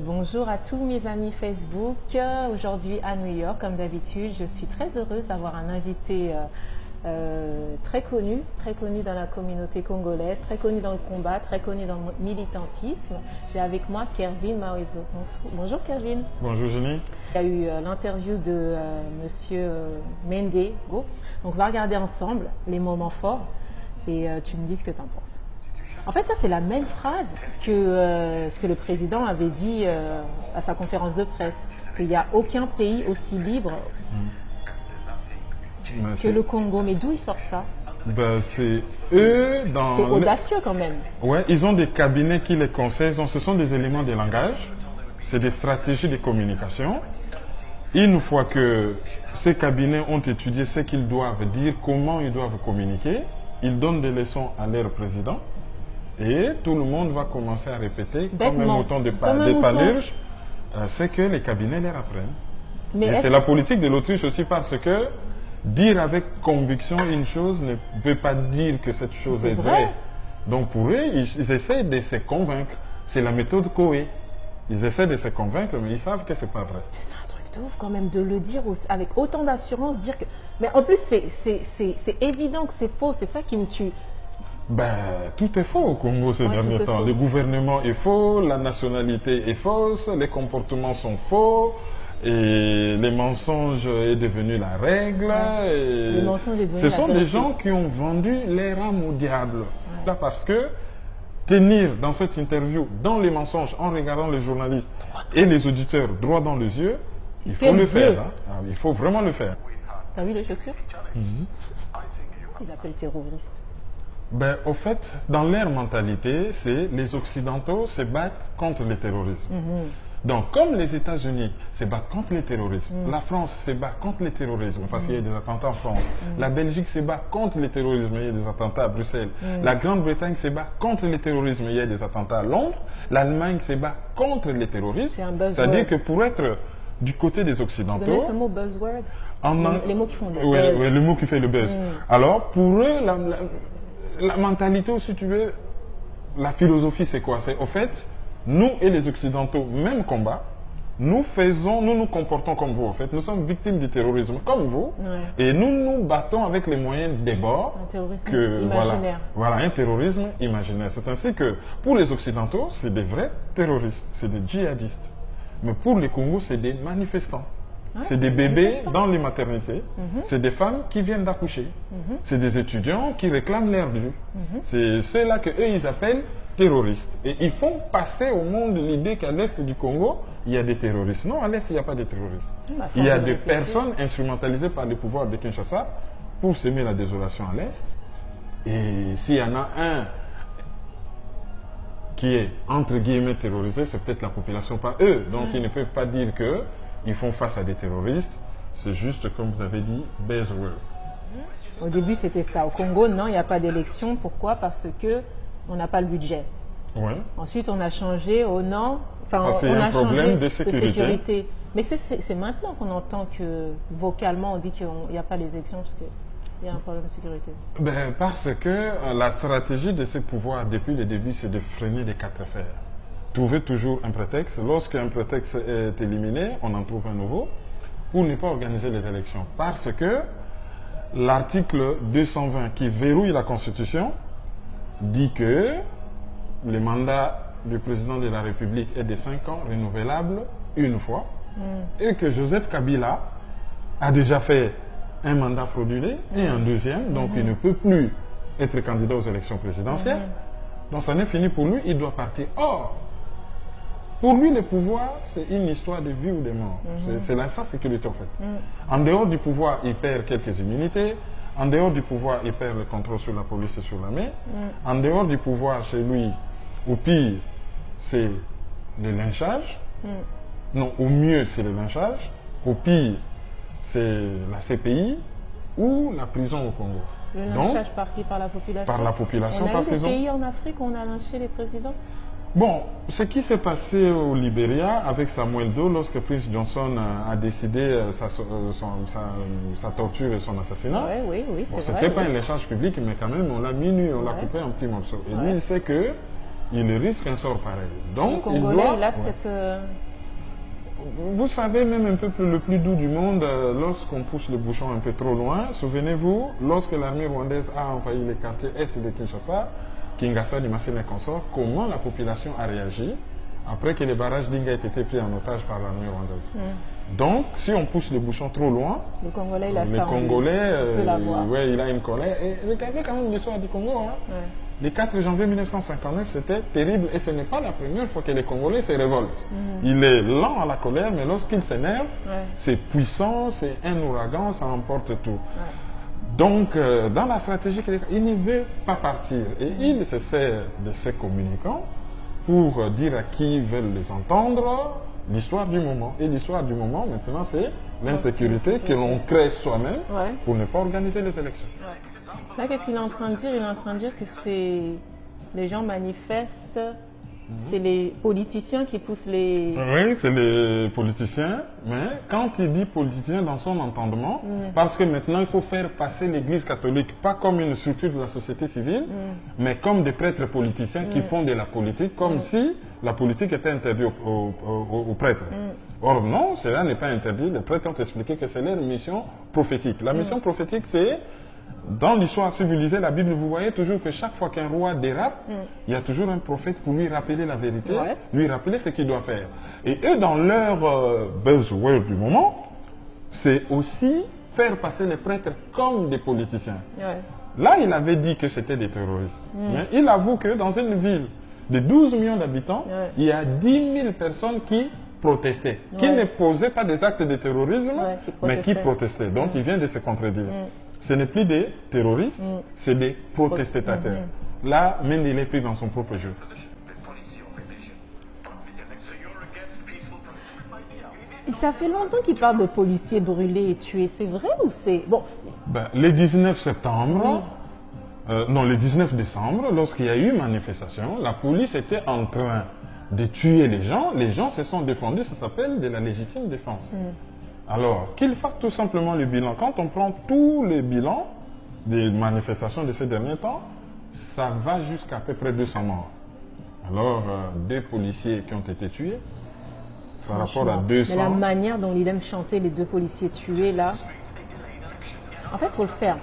Bonjour à tous mes amis Facebook. Aujourd'hui à New York, comme d'habitude, je suis très heureuse d'avoir un invité très connu dans la communauté congolaise, très connu dans le combat, très connu dans le militantisme. J'ai avec moi Kervin Mawezo. Bonjour Kervin. Bonjour Jenny. Il y a eu l'interview de Monsieur Mende Go. Donc on va regarder ensemble les moments forts et tu me dis ce que tu en penses. En fait, ça, c'est la même phrase que ce que le président avait dit à sa conférence de presse, qu'il n'y a aucun pays aussi libre que le Congo. Mais d'où ils sortent ça? Ben, c'est eux dans... C'est audacieux quand même. Ouais, ils ont des cabinets qui les conseillent. Donc, ce sont des éléments de langage, c'est des stratégies de communication. Une fois que ces cabinets ont étudié ce qu'ils doivent dire, comment ils doivent communiquer, ils donnent des leçons à leur président. Et tout le monde va commencer à répéter, comme un mouton de Panurge, ce que les cabinets leur apprennent. Et c'est la politique de l'Autriche aussi, parce que dire avec conviction une chose ne veut pas dire que cette chose est vraie. Donc pour eux, ils essaient de se convaincre. C'est la méthode Coé. Ils essaient de se convaincre, mais ils savent que ce n'est pas vrai. C'est un truc de ouf quand même de le dire avec autant d'assurance, dire que... Mais en plus, c'est évident que c'est faux, c'est ça qui me tue. Ben, tout est faux au Congo ces derniers temps. Le gouvernement est faux, la nationalité est fausse, les comportements sont faux, et les mensonges est devenu la règle. Et ce sont des gens qui ont vendu leur âme au diable. Là, parce que tenir dans cette interview, dans les mensonges, en regardant les journalistes et les auditeurs droit dans les yeux, il faut le faire. Hein. Il faut vraiment le faire. T'as vu les chaussures? Ils appellent terroristes. Ben, au fait, dans leur mentalité, c'est les Occidentaux se battent contre le terrorisme. Donc, comme les États-Unis se battent contre le terrorisme, la France se bat contre le terrorisme parce qu'il y a des attentats en France, la Belgique se bat contre le terrorisme, il y a des attentats à Bruxelles, la Grande-Bretagne se bat contre le terrorisme, il y a des attentats à Londres, l'Allemagne se bat contre le terrorisme. C'est-à-dire que pour être du côté des Occidentaux... Tu connais ce mot buzzword? Les mots qui font le buzz. Oui, le mot qui fait le buzz. Alors, pour eux, la mentalité, si tu veux, la philosophie, c'est quoi? C'est au fait, nous et les Occidentaux, même combat, nous nous comportons comme vous. En fait, nous sommes victimes du terrorisme comme vous, et nous nous battons avec les moyens des bords. Un terrorisme imaginaire. Voilà, un terrorisme imaginaire. C'est ainsi que pour les Occidentaux, c'est des vrais terroristes, c'est des djihadistes. Mais pour les Congos, c'est des manifestants. C'est des bébés dans les maternités, c'est des femmes qui viennent d'accoucher, c'est des étudiants qui réclament leur dû. C'est ceux-là qu'eux, ils appellent terroristes. Et ils font passer au monde l'idée qu'à l'est du Congo, il y a des terroristes. Non, à l'est, il n'y a pas de terroristes. Il y a des personnes instrumentalisées par les pouvoirs de Kinshasa pour semer la désolation à l'est. Et s'il y en a un qui est, entre guillemets, terrorisé, c'est peut-être la population, pas eux. Donc, ils ne peuvent pas dire que ils font face à des terroristes, c'est juste, comme vous avez dit, buzzword. Au début, c'était ça. Au Congo, non, il n'y a pas d'élection. Pourquoi? Parce qu'on n'a pas le budget. Ensuite, on a changé au non. Enfin, on a un problème de sécurité. Mais c'est maintenant qu'on entend que, vocalement, on dit qu'il n'y a pas les élections parce qu'il y a un problème de sécurité. Ben, parce que la stratégie de ces pouvoirs, depuis le début, c'est de freiner les quatre fers. Trouver toujours un prétexte. Lorsqu'un prétexte est éliminé, on en trouve un nouveau pour ne pas organiser les élections. Parce que l'article 220 qui verrouille la Constitution dit que le mandat du président de la République est de 5 ans, renouvelable une fois, et que Joseph Kabila a déjà fait un mandat fraudulé et un deuxième, donc il ne peut plus être candidat aux élections présidentielles. Donc ça n'est fini pour lui, il doit partir. Or, pour lui, le pouvoir, c'est une histoire de vie ou de mort. C'est sa sécurité, en fait. En dehors du pouvoir, il perd quelques immunités. En dehors du pouvoir, il perd le contrôle sur la police et sur l'armée. En dehors du pouvoir, chez lui, au pire, c'est le lynchage. Non, au mieux, c'est le lynchage. Au pire, c'est la CPI ou la prison au Congo. Le lynchage par qui? Par la population? Par la population. On a eu des pays en Afrique où on a lynché les présidents? Bon, ce qui s'est passé au Libéria avec Samuel Doe lorsque Prince Johnson a décidé sa torture et son assassinat, oui, c'est vrai. C'était pas un lynchage public, mais quand même, on l'a minuit, on l'a coupé en petits morceaux. Et lui, il sait que il risque un sort pareil. Donc, Le il Congolais, doit... il a ouais. cette... Vous savez, même un peuple le plus doux du monde, lorsqu'on pousse le bouchon un peu trop loin, souvenez-vous, lorsque l'armée rwandaise a envahi les quartiers est de Kinshasa, Kinshasa, Limassine et consorts, comment la population a réagi après que les barrages d'Inga aient été pris en otage par l'armée rwandaise. Donc, si on pousse le bouchon trop loin, Le Congolais, il a les ça en lui. Congolais, On peut l'avoir. ouais, il a une colère. Et regardez quand même l'histoire du Congo. Hein. Ouais. Le 4 janvier 1959, c'était terrible et ce n'est pas la première fois que les Congolais se révoltent. Il est lent à la colère, mais lorsqu'il s'énerve, Ouais. c'est puissant, c'est un ouragan, ça emporte tout. Ouais. Donc, dans la stratégie, il ne veut pas partir. Et il se sert de ses communicants pour dire à qui veulent les entendre l'histoire du moment. Et l'histoire du moment, maintenant, c'est l'insécurité que l'on crée soi-même Ouais. pour ne pas organiser les élections. Là, qu'est-ce qu'il est en train de dire? Il est en train de dire que c'est les gens manifestent, c'est les politiciens qui poussent les... Oui, c'est les politiciens, mais quand il dit politicien dans son entendement, parce que maintenant il faut faire passer l'Église catholique pas comme une structure de la société civile, mais comme des prêtres politiciens qui font de la politique, comme si la politique était interdite aux prêtres. Or non, cela n'est pas interdit. Les prêtres ont expliqué que c'est leur mission prophétique. La mission prophétique, c'est dans l'histoire civilisée, la Bible, vous voyez toujours que chaque fois qu'un roi dérape, il y a toujours un prophète pour lui rappeler la vérité, Ouais. lui rappeler ce qu'il doit faire. Et eux, dans leur buzzword du moment, c'est aussi faire passer les prêtres comme des politiciens. Ouais. Là, il avait dit que c'était des terroristes. Mais il avoue que dans une ville de 12 millions d'habitants, Ouais. il y a 10 000 personnes qui protestaient, qui Ouais. ne posaient pas des actes de terrorisme, Ouais, qui mais qui protestaient. protestaient. Donc, il vient de se contredire. Ce n'est plus des terroristes, c'est des protestateurs. Là, même il est pris dans son propre jeu. Et ça fait longtemps qu'il parle de policiers brûlés et tués. C'est vrai ou c'est... Bon, Ben, le 19 septembre, non, le 19 décembre, lorsqu'il y a eu manifestation, la police était en train de tuer les gens se sont défendus, ça s'appelle de la légitime défense. Alors, qu'ils fassent tout simplement le bilan. Quand on prend tous les bilans des manifestations de ces derniers temps, ça va jusqu'à peu près 200 morts. Alors, deux policiers qui ont été tués, par rapport à franchement, 200... mais la manière dont il aime chanter les deux policiers tués, là... En fait, il faut le faire.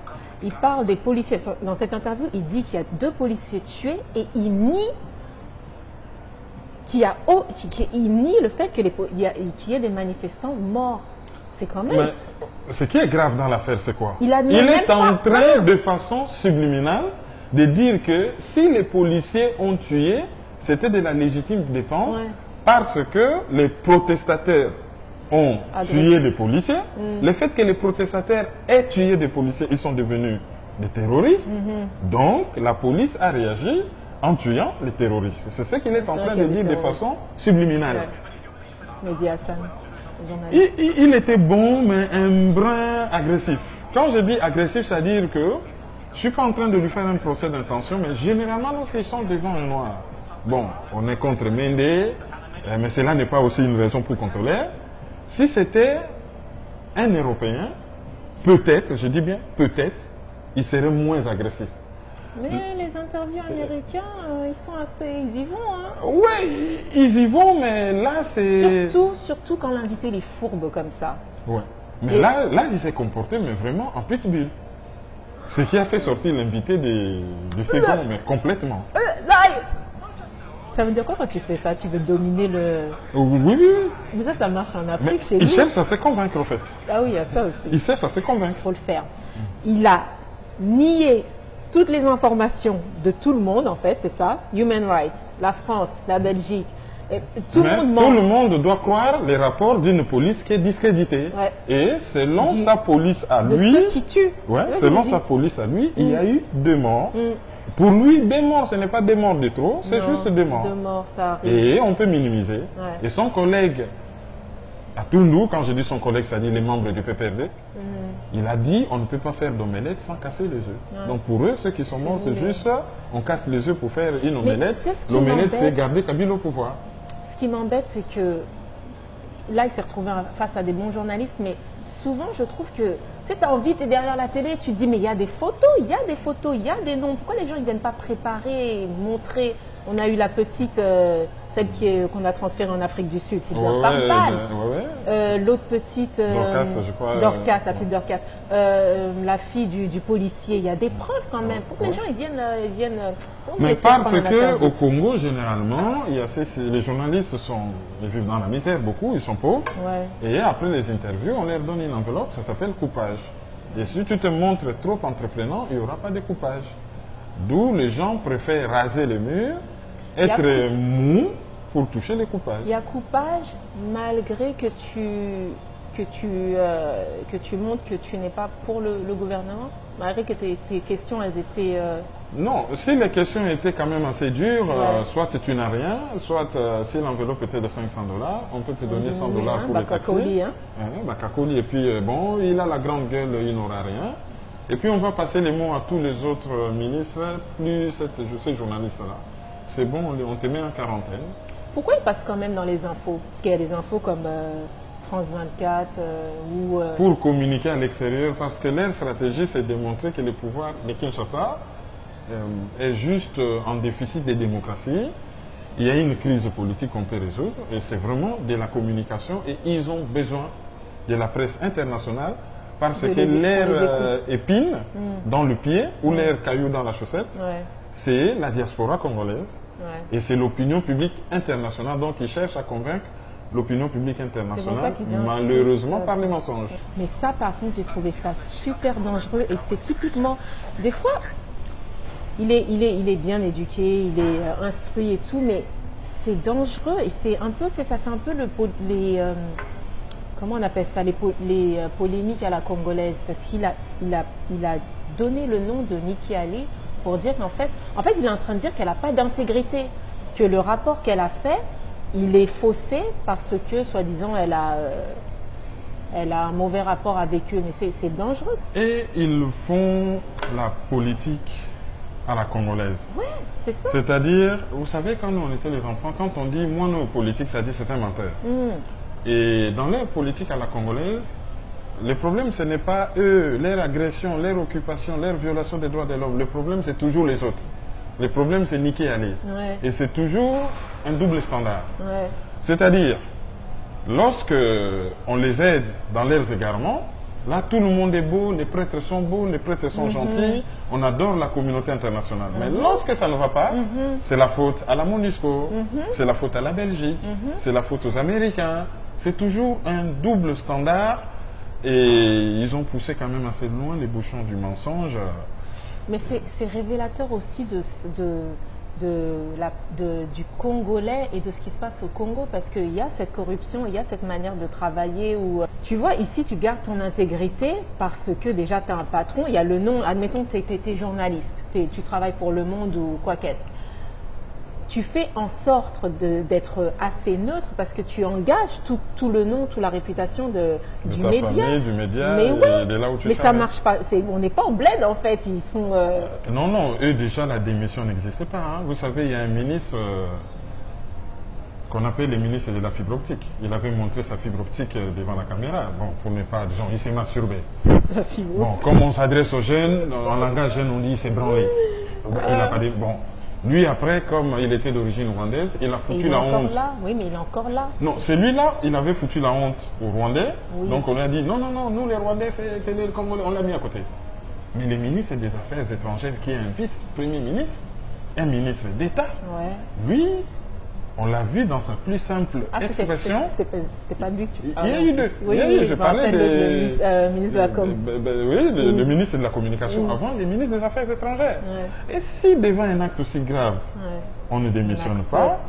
Il parle des policiers. Dans cette interview, il dit qu'il y a 2 policiers tués et il nie il nie le fait qu'il y ait des manifestants morts. C'est quand même... Mais ce qui est grave dans l'affaire, c'est quoi? Il admet Il même est pas. en train, de façon subliminale, de dire que si les policiers ont tué, c'était de la légitime défense Ouais. parce que les protestataires ont Agressé. tué les policiers. Le fait que les protestataires aient tué des policiers, ils sont devenus des terroristes. Donc, la police a réagi en tuant les terroristes. C'est ce qu'il est en vrai train qu'il y de a des dire de terroristes. façon subliminale. Ouais. Mehdi Hassan, le journaliste. Il était bon, mais un brin agressif. Quand je dis agressif, c'est-à-dire que je ne suis pas en train de lui faire un procès d'intention, mais généralement, lorsqu'ils sont devant un noir, bon, on est contre Mende, mais cela n'est pas aussi une raison pour qu'on tolère. Si c'était un Européen, peut-être, je dis bien peut-être, il serait moins agressif. Mais les interviews américains, ils sont assez... Ils y vont, hein. Oui, ils y vont, mais là, c'est... Surtout quand l'invité il est fourbe comme ça. Ouais. Mais Et- là, il s'est comporté, mais vraiment en pitbull. Ce qui a fait sortir l'invité de second, mais complètement. Ça veut dire quoi quand tu fais ça? Tu veux dominer le... Oui, oui, oui. Mais ça marche en Mais Afrique, chez il nous. cherche à se convaincre, en fait. Ah oui, il y a ça aussi. Il cherche à se convaincre. Il faut le faire. Il a nié toutes les informations de tout le monde, en fait, c'est ça. Human Rights, la France, la Belgique. Et tout le Mais monde tout ment. le monde doit croire les rapports d'une police qui est discréditée. Ouais. Et selon Du- sa police à De lui, ceux qui tuent. ouais, Ouais, selon je sa dis. police à lui, il y a eu 2 morts. Pour lui, 2 morts, ce n'est pas 2 morts de trop, c'est Non, juste 2 morts. 2 morts, ça arrive. Et on peut minimiser. Ouais. Et son collègue, à Tundu, quand je dis son collègue, c'est-à-dire les membres du PPRD, il a dit on ne peut pas faire d'omelette sans casser les œufs. Donc pour eux, ceux qui sont morts, c'est juste on casse les œufs pour faire une omelette. c'est ce qui L'omelette, c'est m'embête. garder Kabila au pouvoir. Ce qui m'embête, c'est que là, il s'est retrouvé face à des bons journalistes, mais souvent, je trouve que tu sais, as envie, tu es derrière la télé, tu te dis, mais il y a des photos, il y a des photos, il y a des noms. Pourquoi les gens ne viennent pas préparer, montrer? On a eu la petite, celle qu'on a transférée en Afrique du Sud, c'est bien Ouais, Parbal. L'autre petite, Dorcas, je crois. Dorcas, la petite Dorcas. La fille du policier. Il y a des preuves quand même. Pour que les gens ils viennent. Mais parce que au Congo, généralement, les journalistes ils vivent dans la misère beaucoup, ils sont pauvres. Ouais. Et après les interviews, on leur donne une enveloppe, ça s'appelle coupage. Et si tu te montres trop entreprenant, il n'y aura pas de coupage. D'où les gens préfèrent raser les murs, être mou pour toucher les coupages. Il y a coupage malgré que tu montres que tu n'es pas pour le gouvernement, malgré que tes questions elles étaient... Non, si les questions étaient quand même assez dures, soit tu n'as rien, soit si l'enveloppe était de $500, on peut te donner $100 pour le taxi. Bakakoli, et puis bon, il a la grande gueule, il n'aura rien. Et puis on va passer les mots à tous les autres ministres, plus ces journalistes-là. C'est bon, on te met en quarantaine. Pourquoi ils passent quand même dans les infos? Parce qu'il y a des infos comme France 24 ou... Pour communiquer à l'extérieur, parce que leur stratégie, c'est de montrer que le pouvoir de Kinshasa est juste en déficit de démocratie. Il y a une crise politique qu'on peut résoudre et c'est vraiment de la communication et ils ont besoin de la presse internationale parce que l'air épine dans le pied ou l'air caillou dans la chaussette, c'est la diaspora congolaise et c'est l'opinion publique internationale. Donc ils cherchent à convaincre l'opinion publique internationale, malheureusement par les mensonges. Mais ça, par contre, j'ai trouvé ça super dangereux et c'est typiquement... Des fois, il est bien éduqué, il est instruit et tout, mais c'est dangereux et c'est un peu, ça fait un peu comment on appelle ça, les polémiques à la congolaise, parce qu'il a donné le nom de Nikki Haley pour dire qu'en fait, il est en train de dire qu'elle n'a pas d'intégrité, que le rapport qu'elle a fait, il est faussé parce que, soi-disant, elle a un mauvais rapport avec eux, mais c'est dangereux. Et ils font la politique à la congolaise. Oui, c'est ça. C'est-à-dire, vous savez, quand on était les enfants, quand on dit « moi, nos politiques », ça dit c'est un menteur. Et dans leur politique à la congolaise, le problème, ce n'est pas eux, leur agression, leur occupation, leur violation des droits de l'homme. Le problème, c'est toujours les autres. Le problème, c'est Nikki Haley. Et c'est toujours un double standard. C'est-à-dire, lorsque on les aide dans leurs égarements, là, tout le monde est beau, les prêtres sont beaux, les prêtres sont gentils, on adore la communauté internationale. Mais lorsque ça ne va pas, c'est la faute à la MONUSCO, c'est la faute à la Belgique, c'est la faute aux Américains. C'est toujours un double standard et ils ont poussé quand même assez loin les bouchons du mensonge. Mais c'est révélateur aussi du Congolais et de ce qui se passe au Congo, parce qu'il y a cette corruption, il y a cette manière de travailler où, tu vois, ici tu gardes ton intégrité parce que déjà tu as un patron, il y a le nom, admettons que tu es journaliste, tu travailles pour Le Monde ou quoi qu'est-ce. Tu fais en sorte d'être assez neutre parce que tu engages tout le nom, toute la réputation du média. Famille, du média, mais et de là où tu mais ça ne marche pas. On n'est pas en bled en fait. Ils sont. Non, eux déjà la démission n'existait pas. Hein. Vous savez, il y a un ministre qu'on appelle le ministre de la fibre optique. Il avait montré sa fibre optique devant la caméra. Bon, pour ne pas, disons, il s'est masturbé. La fibre. Bon, comme on s'adresse aux jeunes, en langage jeune, on dit il s'est branlé. Il n'a pas dit. Bon. Lui, après, comme il était d'origine rwandaise, il a foutu la honte. Là. Oui, mais il est encore là. Non, celui-là, il avait foutu la honte aux Rwandais. Oui. Donc on lui a dit, non, nous les Rwandais, c'est les Congolais. On l'a mis à côté. Mais le ministre des Affaires étrangères, qui est un vice-premier ministre, un ministre d'État, lui, on l'a vu dans sa plus simple expression. C'était pas lui que tu parlais. Il y a eu deux. Oui, je parlais du ministre de la com. Oui, le ministre de la Communication avant, le ministre des Affaires étrangères. Et si devant un acte aussi grave, on ne démissionne pas,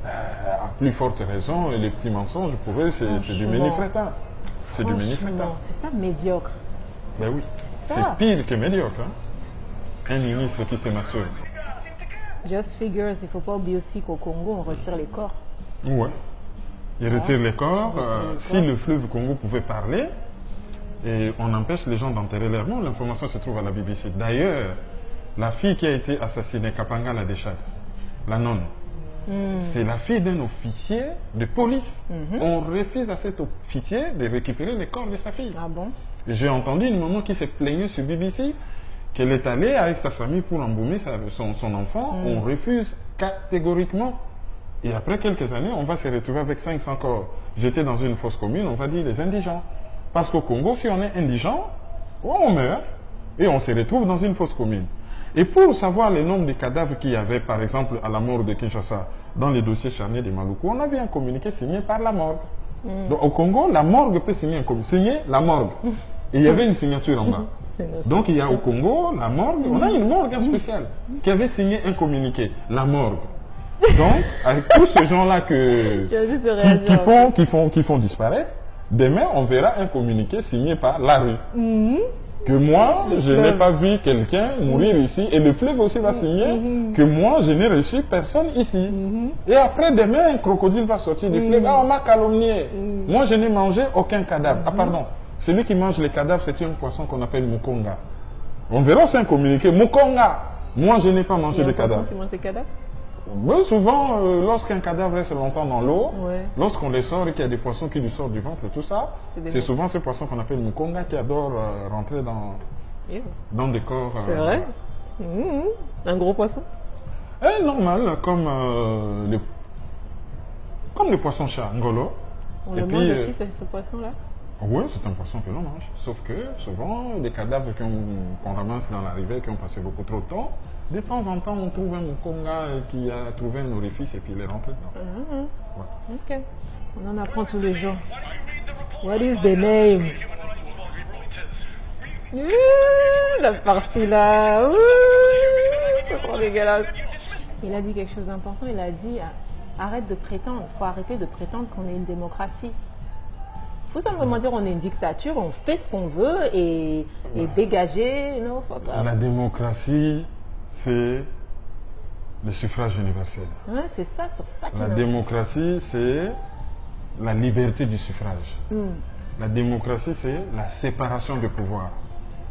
à plus forte raison, les petits mensonges, pour eux, c'est du menifrétin. C'est du menifrétin. C'est ça, médiocre. Ben oui, c'est pire que médiocre. Hein? Un ministre qui se masturbe. Just figures, il ne faut pas oublier aussi qu'au Congo, on retire les corps. Ouais. Ils retirent les corps. Si le fleuve Congo pouvait parler, et on empêche les gens d'enterrer leurs morts, l'information se trouve à la BBC. D'ailleurs, la fille qui a été assassinée, Kapanga la Déchade, la nonne, c'est la fille d'un officier de police. On refuse à cet officier de récupérer les corps de sa fille. Ah bon? J'ai entendu une maman qui s'est plaignée sur BBC qu'elle est allée avec sa famille pour embaumer son enfant. On refuse catégoriquement. Et après quelques années, on va se retrouver avec 500 corps. J'étais dans une fosse commune, on va dire les indigents. Parce qu'au Congo, si on est indigent, on meurt. Et on se retrouve dans une fosse commune. Et pour savoir le nombre de cadavres qu'il y avait, par exemple, à la morgue de Kinshasa, dans les dossiers charniers de Maluku, on avait un communiqué signé par la morgue. Donc, au Congo, la morgue peut signer un communiqué. Signer la morgue. Et il y avait une signature en bas. Donc, il y a au Congo, la morgue, on a une morgue spéciale qui avait signé un communiqué, la morgue. Donc, avec tous ces gens-là qui font disparaître, demain, on verra un communiqué signé par la rue. Que moi, je n'ai pas vu quelqu'un mourir ici. Et le fleuve aussi va signer que moi, je n'ai reçu personne ici. Et après, demain, un crocodile va sortir du fleuve. Ah, on m'a calomnié. Moi, je n'ai mangé aucun cadavre. Ah, pardon. Celui qui mange les cadavres, c'est un poisson qu'on appelle Mukonga. On verra, c'est un communiqué. Mukonga. Moi, je n'ai pas mangé de cadavres. Qui mange ces cadavres? Oui, souvent, lorsqu'un cadavre reste longtemps dans l'eau, lorsqu'on les sort et qu'il y a des poissons qui lui sortent du ventre et tout ça, c'est souvent ces poissons qu'on appelle Mukonga qui adorent rentrer dans des corps. C'est vrai? Un gros poisson? Normal, comme le poisson-chat, ngolo. On le mange aussi, ce poisson-là? Oui, c'est un poisson que l'on mange. Sauf que souvent, des cadavres qu'on ramasse dans la rivière qui ont passé beaucoup trop de temps, de temps en temps, on trouve un Mukonga qui a trouvé un orifice et puis il est rentré dedans. Ok. On en apprend tous les jours. What is the name? La partie là. C'est trop dégueulasse. Il a dit quelque chose d'important. Il a dit arrête de prétendre. Il faut arrêter de prétendre qu'on est une démocratie. Il faut simplement dire on est une dictature, on fait ce qu'on veut et dégager. No, fuck up. La démocratie, c'est le suffrage universel. Ouais, c'est ça, sur ça qu'il La démocratie, c'est la liberté du suffrage. La démocratie, c'est la séparation des pouvoirs.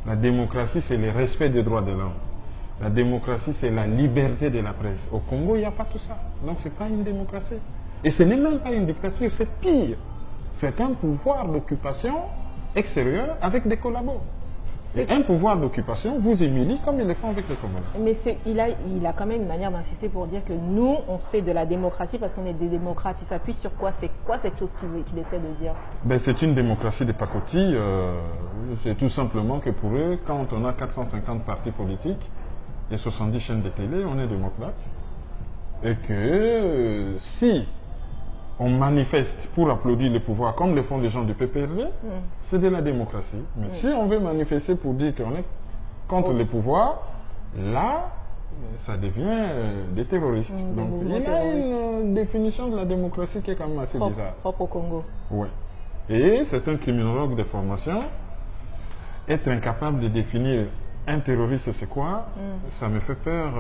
La démocratie, c'est le respect des droits de l'homme. La démocratie, c'est la liberté de la presse. Au Congo, il n'y a pas tout ça. Donc, ce n'est pas une démocratie. Et ce n'est même pas une dictature, c'est pire. C'est un pouvoir d'occupation extérieur avec des collabos. Et un pouvoir d'occupation vous humilie comme ils le font avec les Congolais. Mais il a quand même une manière d'insister pour dire que nous, on fait de la démocratie parce qu'on est des démocrates. Il s'appuie sur quoi? C'est quoi cette chose qu'il essaie de dire? C'est une démocratie des pacotilles. C'est tout simplement que pour eux, quand on a 450 partis politiques et 70 chaînes de télé, on est démocrate. Et que si on manifeste pour applaudir le pouvoir, comme le font les gens du PPRD, c'est de la démocratie. Mais si on veut manifester pour dire qu'on est contre le pouvoir, là, ça devient des terroristes. Donc, il y a une définition de la démocratie qui est quand même assez bizarre. Propre au Congo. Oui. Et c'est un criminologue de formation. Être incapable de définir un terroriste, c'est quoi? Ça me fait peur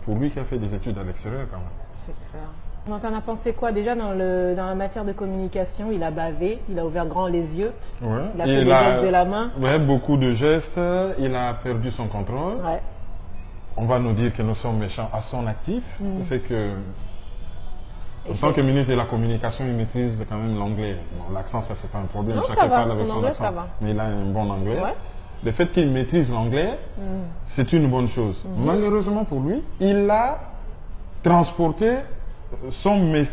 pour lui qui a fait des études à l'extérieur quand même. C'est clair. Donc, on a pensé quoi? Déjà, dans la matière de communication, il a bavé, il a ouvert grand les yeux, il a fait des gestes de la main. Oui, beaucoup de gestes, il a perdu son contrôle. Ouais. On va nous dire que nous sommes méchants à son actif. C'est que, en tant que ministre de la Communication, il maîtrise quand même l'anglais. Bon, l'accent, ça, c'est pas un problème. Non, chacun parle avec son son anglais, accent. ça va. Mais il a un bon anglais. Ouais. Le fait qu'il maîtrise l'anglais, c'est une bonne chose. Malheureusement pour lui, il a transporté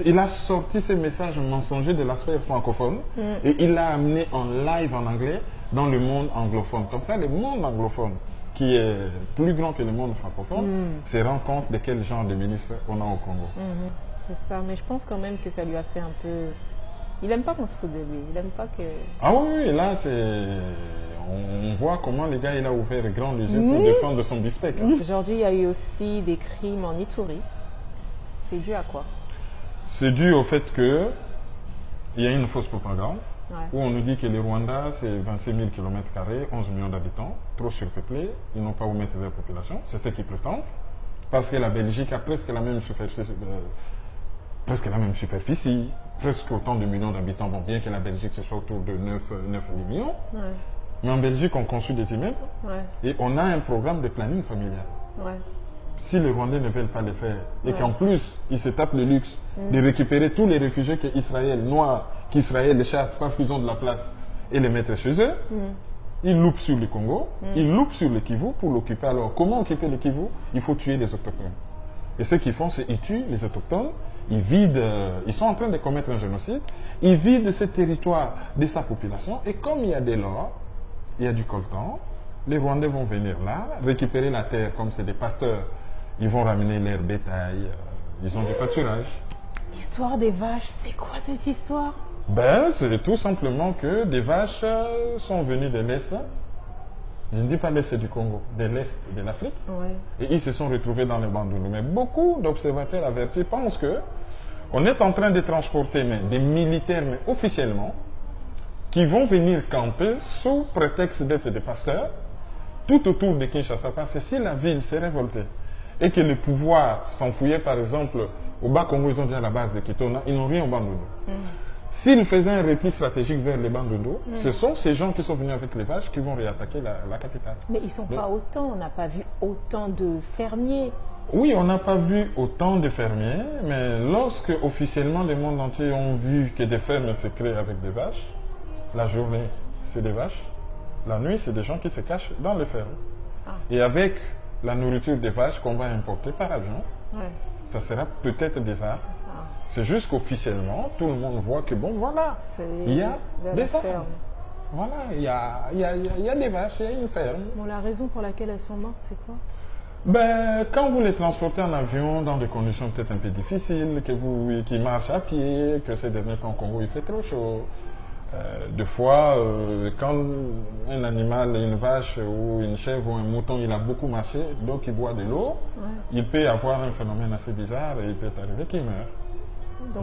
il a sorti ses messages mensongers de la sphère francophone et il l'a amené en live en anglais dans le monde anglophone. Comme ça, le monde anglophone, qui est plus grand que le monde francophone, se rend compte de quel genre de ministre on a au Congo. C'est ça, mais je pense quand même que ça lui a fait un peu... Il n'aime pas qu'on se foute de lui, il n'aime pas que... Ah oui, là, on voit comment le gars il a ouvert grand les yeux pour défendre son beefsteak. Aujourd'hui, il y a eu aussi des crimes en Ituri. C'est dû à quoi? C'est dû au fait qu'il y a une fausse propagande où on nous dit que le Rwanda, c'est 26 000 km², 11 millions d'habitants, trop surpeuplés, ils n'ont pas où mettre leur population. C'est ce qu'ils prétendent. Parce que la Belgique a presque la même superficie, presque autant de millions d'habitants. Bon, bien que la Belgique, ce soit autour de 9 à 10 millions. Mais en Belgique, on construit des immeubles et on a un programme de planning familial. Si les Rwandais ne veulent pas le faire et qu'en plus, ils se tapent le luxe de récupérer tous les réfugiés qu'Israël chasse parce qu'ils ont de la place et les mettre chez eux, ils loupent sur le Congo, ils loupent sur le Kivu pour l'occuper. Alors, comment occuper le Kivu? Il faut tuer les autochtones. Et ce qu'ils font, c'est qu'ils tuent les autochtones, ils vident, ils sont en train de commettre un génocide, ils vident ce territoire de sa population, et comme il y a des lois, il y a du coltan, les Rwandais vont venir là, récupérer la terre, comme c'est des pasteurs, ils vont ramener leur bétail, ils ont du pâturage. L'histoire des vaches, c'est quoi cette histoire? Ben, c'est tout simplement que des vaches sont venues de l'Est. Je ne dis pas l'Est du Congo, de l'Est de l'Afrique. Ouais. Et ils se sont retrouvés dans les Bandundu. Mais beaucoup d'observateurs avertis pensent que on est en train de transporter des militaires, mais officiellement, qui vont venir camper sous prétexte d'être des pasteurs tout autour de Kinshasa. Parce que si la ville s'est révoltée et que le pouvoir s'enfouillait, par exemple, au Bas-Congo, ils ont déjà la base de Kitona, ils n'ont rien au Bandundu. S'ils faisaient un repli stratégique vers les Bandundu, ce sont ces gens qui sont venus avec les vaches qui vont réattaquer la capitale. Mais ils ne sont pas autant, on n'a pas vu autant de fermiers. Oui, on n'a pas vu autant de fermiers, mais lorsque officiellement le monde entier ont vu que des fermes se créent avec des vaches, la journée c'est des vaches, la nuit c'est des gens qui se cachent dans les fermes. Et avec la nourriture des vaches qu'on va importer par avion, ça sera peut-être des arbres. C'est juste qu'officiellement, tout le monde voit que bon, voilà, il y a des fermes. Voilà, il y a des vaches, il y a une ferme. Bon, la raison pour laquelle elles sont mortes, c'est quoi? Ben, quand vous les transportez en avion dans des conditions peut-être un peu difficiles, qui marchent à pied, que c'est des mecs en Congo, il fait trop chaud. Des fois, quand un animal, une vache ou une chèvre ou un mouton, il a beaucoup marché, donc il boit de l'eau, il peut avoir un phénomène assez bizarre et il peut arriver qu'il meurt.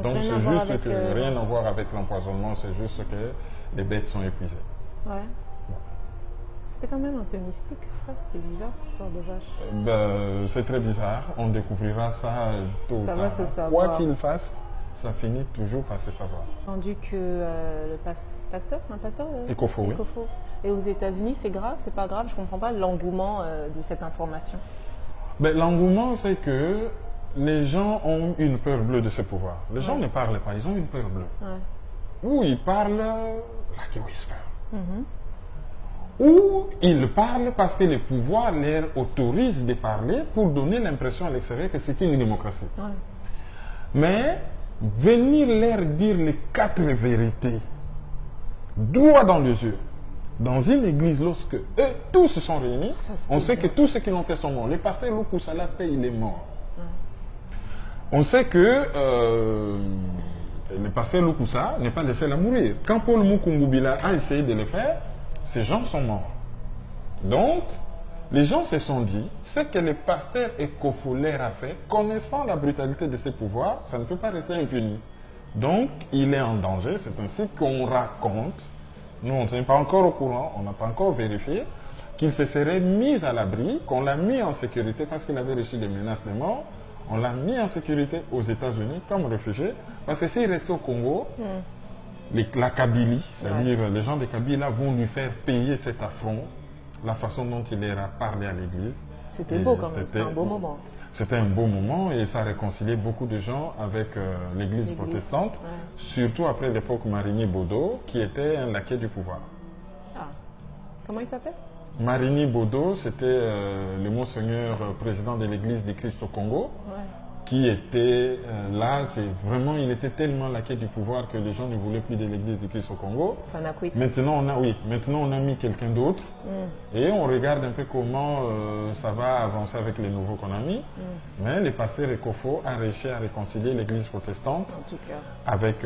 Donc c'est juste que rien à voir avec l'empoisonnement, c'est juste que les bêtes sont épuisées. Ouais. C'était quand même un peu mystique, c'était bizarre cette histoire de vache. Ben, c'est très bizarre, on découvrira ça tôt ou tard. Va se savoir. Quoi qu'il fasse, ça finit toujours par se savoir. Entendu que le pasteur, c'est un pasteur Ekofo, oui. Ekofo. Et aux États-Unis, c'est grave, c'est pas grave, je comprends pas l'engouement de cette information. Ben, l'engouement, c'est que les gens ont une peur bleue de ce pouvoir. Les gens ne parlent pas, ils ont une peur bleue. Ou ils parlent like a whisper. Ou ils parlent parce que le pouvoir leur autorise de parler pour donner l'impression à l'extérieur que c'est une démocratie. Mais venir leur dire les 4 vérités, droit dans les yeux, dans une église, lorsque eux tous se sont réunis, on sait que tous ceux qui l'ont fait sont morts. Le pasteur Lukusala fait, il est mort. On sait que le pasteur Lukusa n'est pas le seul à mourir. Quand Paul Mukungubila a essayé de le faire, ces gens sont morts. Donc, les gens se sont dit, ce que le pasteur Ekofo leur a fait, connaissant la brutalité de ses pouvoirs, ça ne peut pas rester impuni. Donc, il est en danger, c'est ainsi qu'on raconte. Nous, on n'est pas encore au courant, on n'a pas encore vérifié, qu'il se serait mis à l'abri, qu'on l'a mis en sécurité parce qu'il avait reçu des menaces de mort. On l'a mis en sécurité aux États-Unis comme réfugié, parce que s'il restait au Congo, la Kabylie, c'est-à-dire les gens de Kabila vont lui faire payer cet affront, la façon dont il leur a parlé à l'église. C'était beau quand même, c'était un beau moment. C'était un beau moment et ça réconciliait beaucoup de gens avec l'église protestante, surtout après l'époque Marigny-Bodo, qui était un laquais du pouvoir. Comment il s'appelle? Marigny-Bodo, c'était le monseigneur président de l'église du Christ au Congo, qui était là, il était tellement laquais du pouvoir que les gens ne voulaient plus de l'église du Christ au Congo. Maintenant, on a mis quelqu'un d'autre et on regarde un peu comment ça va avancer avec les nouveaux qu'on a mis. Mais le pasteur Ekofo a réussi à réconcilier l'église protestante avec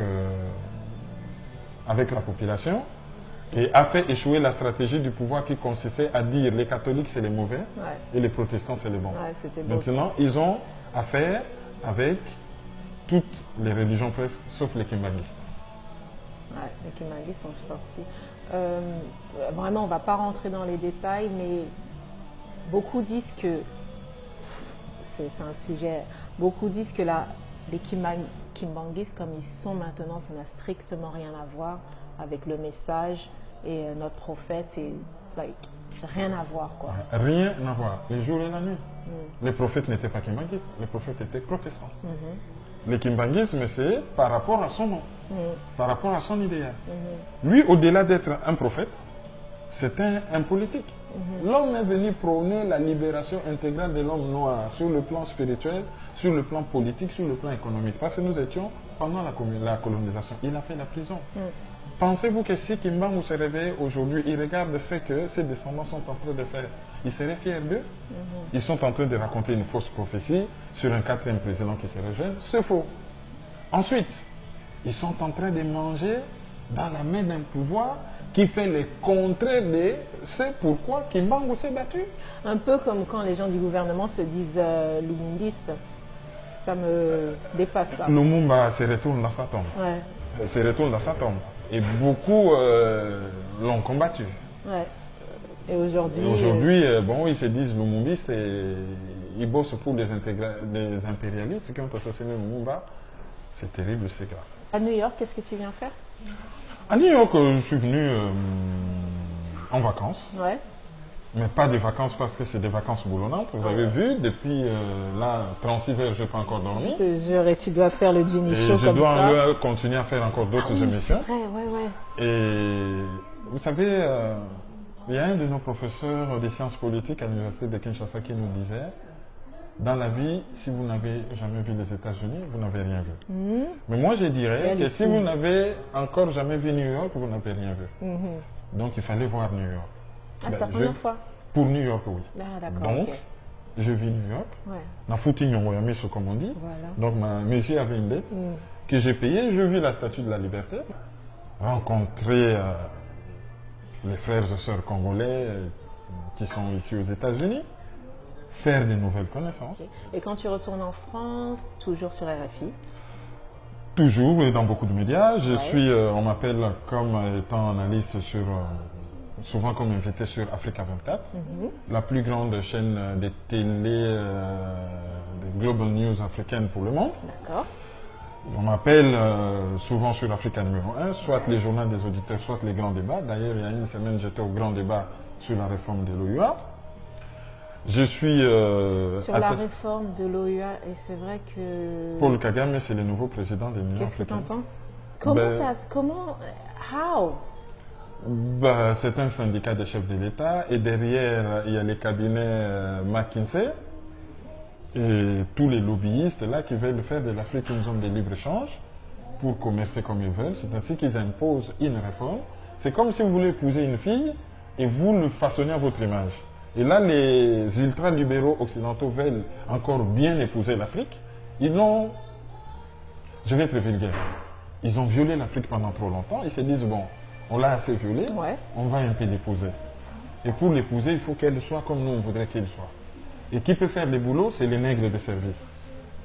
la population. Et a fait échouer la stratégie du pouvoir qui consistait à dire les catholiques c'est les mauvais et les protestants c'est les bons. Maintenant, ils ont affaire avec toutes les religions presque, sauf les kimbanguistes. Les kimbanguistes sont sortis. Vraiment, on ne va pas rentrer dans les détails, mais beaucoup disent que, c'est un sujet, beaucoup disent que les kimbanguistes comme ils sont maintenant, ça n'a strictement rien à voir avec le message et notre prophète, c'est rien à voir. Rien à voir, le jour et la nuit. Les prophètes n'étaient pas kimbanguistes, les prophètes étaient protestants. Le kimbanguisme, c'est par rapport à son nom, par rapport à son idéal. Lui, au-delà d'être un prophète, c'est un politique. L'homme est venu prôner la libération intégrale de l'homme noir sur le plan spirituel, sur le plan politique, sur le plan économique. Parce que nous étions pendant la colonisation. Il a fait la prison. Pensez-vous que si Kimbangu se réveille aujourd'hui, il regarde ce que ses descendants sont en train de faire, il serait fier d'eux? Ils sont en train de raconter une fausse prophétie sur un quatrième président qui serait jeune. C'est faux. Ensuite, ils sont en train de manger dans la main d'un pouvoir qui fait le contraire de ce pourquoi Kimbangu s'est battu. Un peu comme quand les gens du gouvernement se disent lumumbistes. Ça me dépasse ça. Lumumba se retourne dans sa tombe. Ouais. Se retourne dans sa tombe. Et beaucoup l'ont combattu. Ouais. Et aujourd'hui... Aujourd'hui, bon, ils se disent lumumbistes et ils bossent pour des impérialistes qui ont assassiné Lumumba. C'est terrible, c'est grave. À New York, qu'est-ce que tu viens faire? À New York, je suis venu en vacances. Ouais. Mais pas de vacances parce que c'est des vacances boulonnantes. Vous avez vu, depuis là, 36 heures, je n'ai pas encore dormi. Je te jure, et tu dois faire le Ginny Et Show je comme ça. dois continuer à faire encore d'autres émissions. C'est vrai, ouais. Et vous savez, il y a un de nos professeurs de sciences politiques à l'université de Kinshasa qui nous disait, dans la vie, si vous n'avez jamais vu les États-Unis, vous n'avez rien vu. Mais moi, je dirais que si vous n'avez encore jamais vu New York, vous n'avez rien vu. Donc, il fallait voir New York. Ah, c'est la première fois? Pour New York, oui. Ah, d'accord. Donc, okay. Je vis New York. Ouais. Na fouti nyongoyami, comme on dit. Voilà. Donc, ma monsieur avait une dette que j'ai payée. Je vis la Statue de la Liberté. Rencontrer les frères et sœurs congolais qui sont ici aux États-Unis. Faire de nouvelles connaissances. Et quand tu retournes en France, toujours sur RFI? Toujours et dans beaucoup de médias. Je suis, on m'appelle comme étant analyste sur, souvent comme invité sur Africa 24, la plus grande chaîne de télé, de Global News africaine pour le monde. D'accord. On m'appelle souvent sur Africa numéro 1, soit les journaux des auditeurs, soit les grands débats. D'ailleurs, il y a une semaine, j'étais au grand débat sur la réforme de l'OUA. Je suis... sur la réforme de l'OUA, et c'est vrai que... Paul Kagame, c'est le nouveau président de l'Union africaine. Qu'est-ce que tu en penses? Comment ça... Comment... How? C'est un syndicat de chefs de l'État, et derrière, il y a les cabinets McKinsey, et tous les lobbyistes là qui veulent faire de l'Afrique une zone de libre-échange pour commercer comme ils veulent. C'est ainsi qu'ils imposent une réforme. C'est comme si vous voulez épouser une fille et vous le façonnez à votre image. Et là, les ultra-libéraux occidentaux veulent encore bien épouser l'Afrique. Ils l'ont, je vais être vulgaire, ils ont violé l'Afrique pendant trop longtemps. Ils se disent, bon, on l'a assez violée, on va un peu l'épouser. Et pour l'épouser, il faut qu'elle soit comme nous, on voudrait qu'elle soit. Et qui peut faire le boulot, c'est les nègres de service.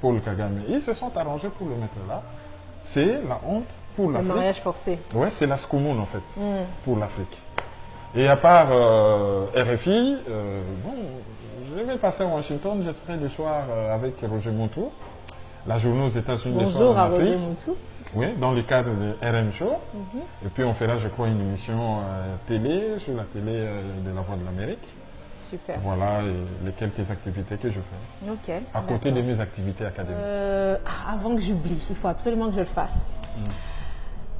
Paul Kagame. Ils se sont arrangés pour le mettre là. C'est la honte pour l'Afrique. Le mariage forcé. Oui, c'est la scoumoune en fait, pour l'Afrique. Et à part RFI, bon, je vais passer à Washington, je serai le soir avec Roger Montou, la journée aux États-Unis. Bonjour à Roger Montou. Oui, dans le cadre de RM Show. Et puis on fera, je crois, une émission télé, sur la télé de la Voix de l'Amérique. Super. Voilà les quelques activités que je fais. Ok. À côté de mes activités académiques. Avant que j'oublie, il faut absolument que je le fasse.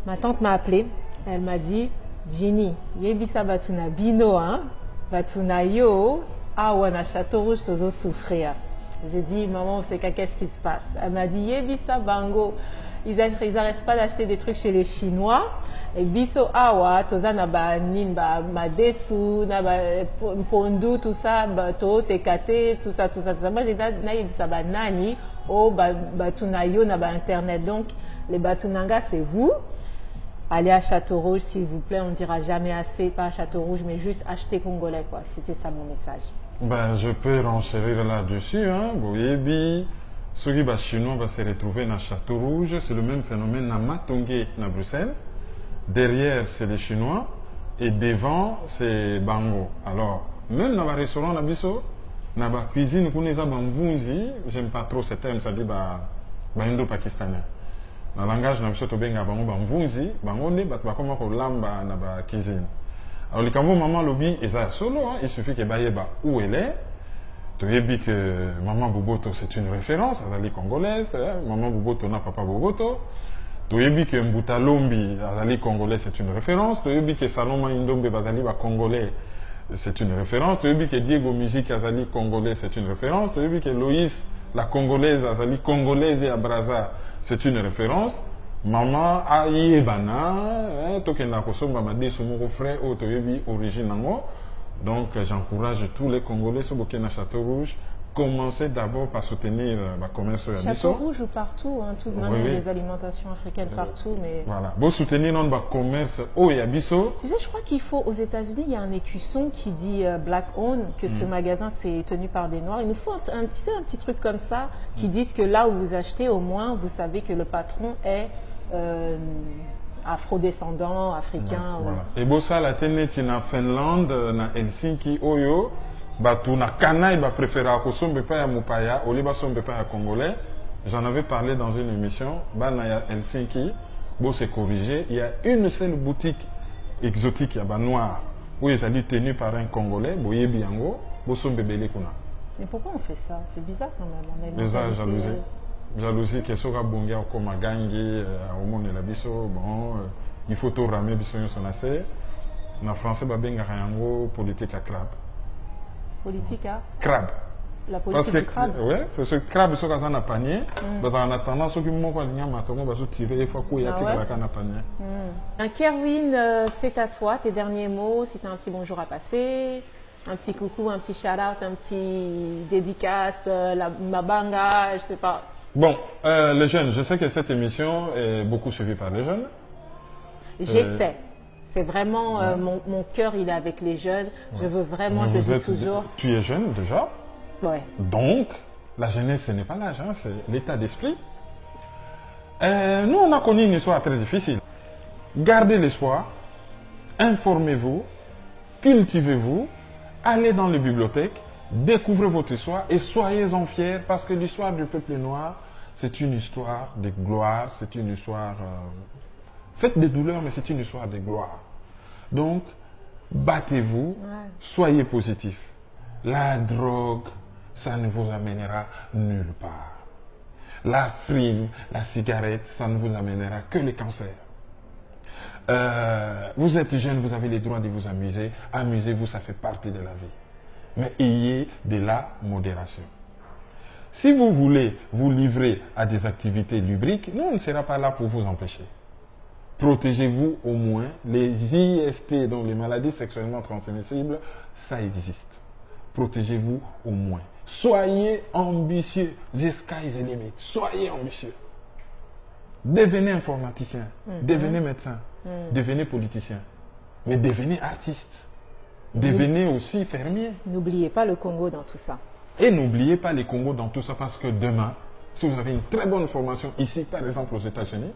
Ma tante m'a appelé, elle m'a dit, Ginny, yebisa batuna bino, hein, batuna yo, awana château rouge tozo souffrir. J'ai dit, maman, c'est qu'est-ce qui se passe? Elle m'a dit, yebisa bango. Ils n'arrêtent pas d'acheter des trucs chez les Chinois. Et biso awa, toza na ba nin ba madesu, na ba pondu, tout ça, bato, tekate, tout ça. Moi j'ai dit na yebisa ba nani, oh batunayo na ba internet. Donc les batunanga c'est vous. Allez à Château Rouge s'il vous plaît. On ne dira jamais assez, pas à Château Rouge, mais juste acheter congolais quoi. C'était ça mon message. Ben je peux renchérir là-dessus, hein. Boyebi. Ceux qui chinois vont se retrouver dans Château Rouge, c'est le même phénomène à Matongé, à Bruxelles. Derrière, c'est les Chinois et devant, c'est Bango. Alors, même dans le restaurant, dans la cuisine, j'aime pas trop ce terme, ça dit indo-pakistanais. Dans le langage, Bango, la cuisine. Alors, les maman lobby, ils sont solo, il suffit que Bayeba où elle est. Tu as dit que Maman Boboto c'est une référence, elle est congolaise, Maman Boboto n'a Papa Boboto. Tu as dit que Mbouta Lombi, elle est congolaise, c'est une référence. Tu as dit que Saloma Indombe, elle est congolais, c'est une référence. Tu as vu que Diego Musique Azali congolais, c'est une référence. Tu as vu que Loïs, la congolaise Azali congolaise et Abraza, c'est une référence. Maman Aïebana, Tokena Kosomba Madé Soumoro frère, Otoyebi origine nango. Donc j'encourage tous les Congolais sur Bokena Château Rouge. Commencez d'abord par soutenir le commerce à Château Rouge ou partout, hein, tout, maintenant il y a des alimentations africaines partout. Mais... Voilà, pour soutenir notre commerce au Yabiso. Tu sais, je crois qu'il faut, aux États-Unis, il y a un écusson qui dit Black Owned, que ce magasin c'est tenu par des Noirs. Il nous faut un petit truc comme ça qui disent que là où vous achetez, au moins, vous savez que le patron est afro-descendant, africain. Voilà. Et pour ça, la tenue en Finlande, na Helsinki, Oyo. Batu na Kana, il préfère à Kosombe pas à Mupaya, au Liba Sombe pas à Congolais. J'en avais parlé dans une émission. Bana Helsinki, bon c'est corrigé. Il y a une seule boutique exotique, il y a noir, où ils ont dit tenu par un Congolais, Boye Biango, Bosombe Bele Kuna. Mais pourquoi on fait ça? C'est bizarre quand même. Les jalousie. Jalousie, qui sera bonga comme à Gangi, au monde de la biso, bon, il faut tout ramer, biso son assez. En français, Babenga Rayango, politique à crabe. Politique à crabe. La politique du crabe. Oui, parce que crabe, c'est dans un panier. En attendant, ceux qui m'ont tiré, il faut qu'il y ait un panier. Kerwin, c'est à toi, tes derniers mots, si tu as un petit bonjour à passer, un petit coucou, un petit shout-out, un petit dédicace, la mabanga, je sais pas. Bon, les jeunes, je sais que cette émission est beaucoup suivie par les jeunes. J'essaie. C'est vraiment, mon cœur, il est avec les jeunes. Je veux vraiment, je le dis toujours. Tu es jeune déjà. Ouais. Donc, la jeunesse, ce n'est pas l'âge, hein, c'est l'état d'esprit. Nous, on a connu une histoire très difficile. Gardez l'espoir, informez-vous, cultivez-vous, allez dans les bibliothèques, découvrez votre histoire et soyez-en fiers parce que l'histoire du peuple noir, c'est une histoire de gloire, c'est une histoire... Faites des douleurs, mais c'est une histoire de gloire. Donc, battez-vous, soyez positifs. La drogue, ça ne vous amènera nulle part. La frime, la cigarette, ça ne vous amènera que le cancer. Vous êtes jeune, vous avez le droit de vous amuser. Amusez-vous, ça fait partie de la vie. Mais ayez de la modération. Si vous voulez vous livrer à des activités lubriques, nous, on ne sera pas là pour vous empêcher. Protégez-vous au moins. Les IST, donc les maladies sexuellement transmissibles, ça existe. Protégez-vous au moins. Soyez ambitieux. The sky is the limit. Soyez ambitieux. Devenez informaticien. Devenez médecin. Devenez politicien. Mais devenez artiste. Devenez aussi fermier. N'oubliez pas le Congo dans tout ça. Et n'oubliez pas les Congos dans tout ça parce que demain, si vous avez une très bonne formation ici, par exemple aux États-Unis,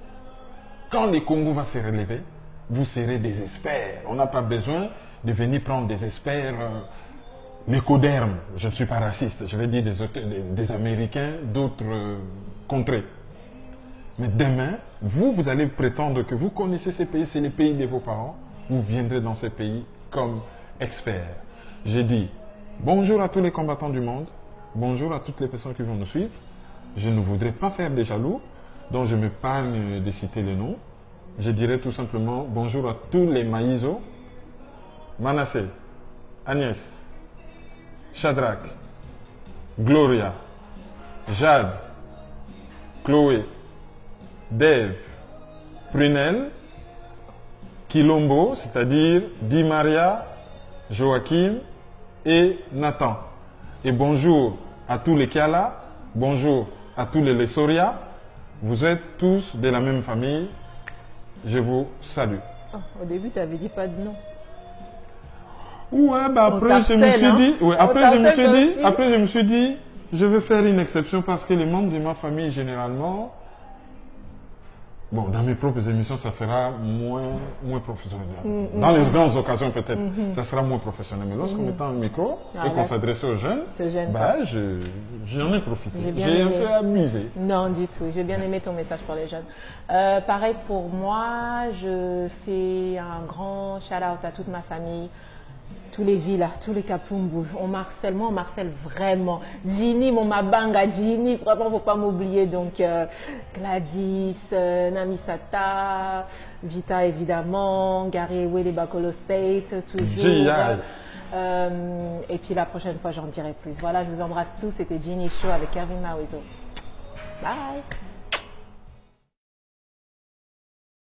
quand le Congo va se relever, vous serez des experts. On n'a pas besoin de venir prendre des experts, l'écoderme. Je ne suis pas raciste, je vais dire des Américains d'autres contrées. Mais demain, vous allez prétendre que vous connaissez ces pays, c'est les pays de vos parents. Vous viendrez dans ces pays comme experts. J'ai dit bonjour à tous les combattants du monde. Bonjour à toutes les personnes qui vont nous suivre. Je ne voudrais pas faire des jaloux. Donc je me parle de citer les noms. Je dirais tout simplement bonjour à tous les Maïso, Manassé, Agnès, Shadrach, Gloria, Jade, Chloé, Dave, Prunel, Kilombo, c'est-à-dire Di Maria, Joachim et Nathan. Et bonjour à tous les Kiala, bonjour à tous les Lessoria. Vous êtes tous de la même famille. Je vous salue. Oh, au début, tu n'avais dit pas de nom. Ouais, bah après je me suis dit, ouais, après je me suis dit, je vais faire une exception parce que les membres de ma famille généralement, bon, dans mes propres émissions, ça sera moins professionnel. Dans les grandes occasions peut-être, ça sera moins professionnel. Mais lorsqu'on est en micro et qu'on s'adresse aux jeunes, bah, j'en ai profité. J'ai un peu amusé. Non, du tout. J'ai bien aimé ton message pour les jeunes. Pareil pour moi, je fais un grand shout-out à toute ma famille. Tous les villas, tous les Kapumbu, on marcelle, moi on marcelle vraiment. Ginny, mon mabanga, Ginny, vraiment, faut pas m'oublier. Donc Gladys, Namisata, Vita évidemment, Gary Wele Bakolo State, toujours. Et puis la prochaine fois, j'en dirai plus. Voilà, je vous embrasse tous. C'était Ginny Show avec Kevin Mawezo. Bye.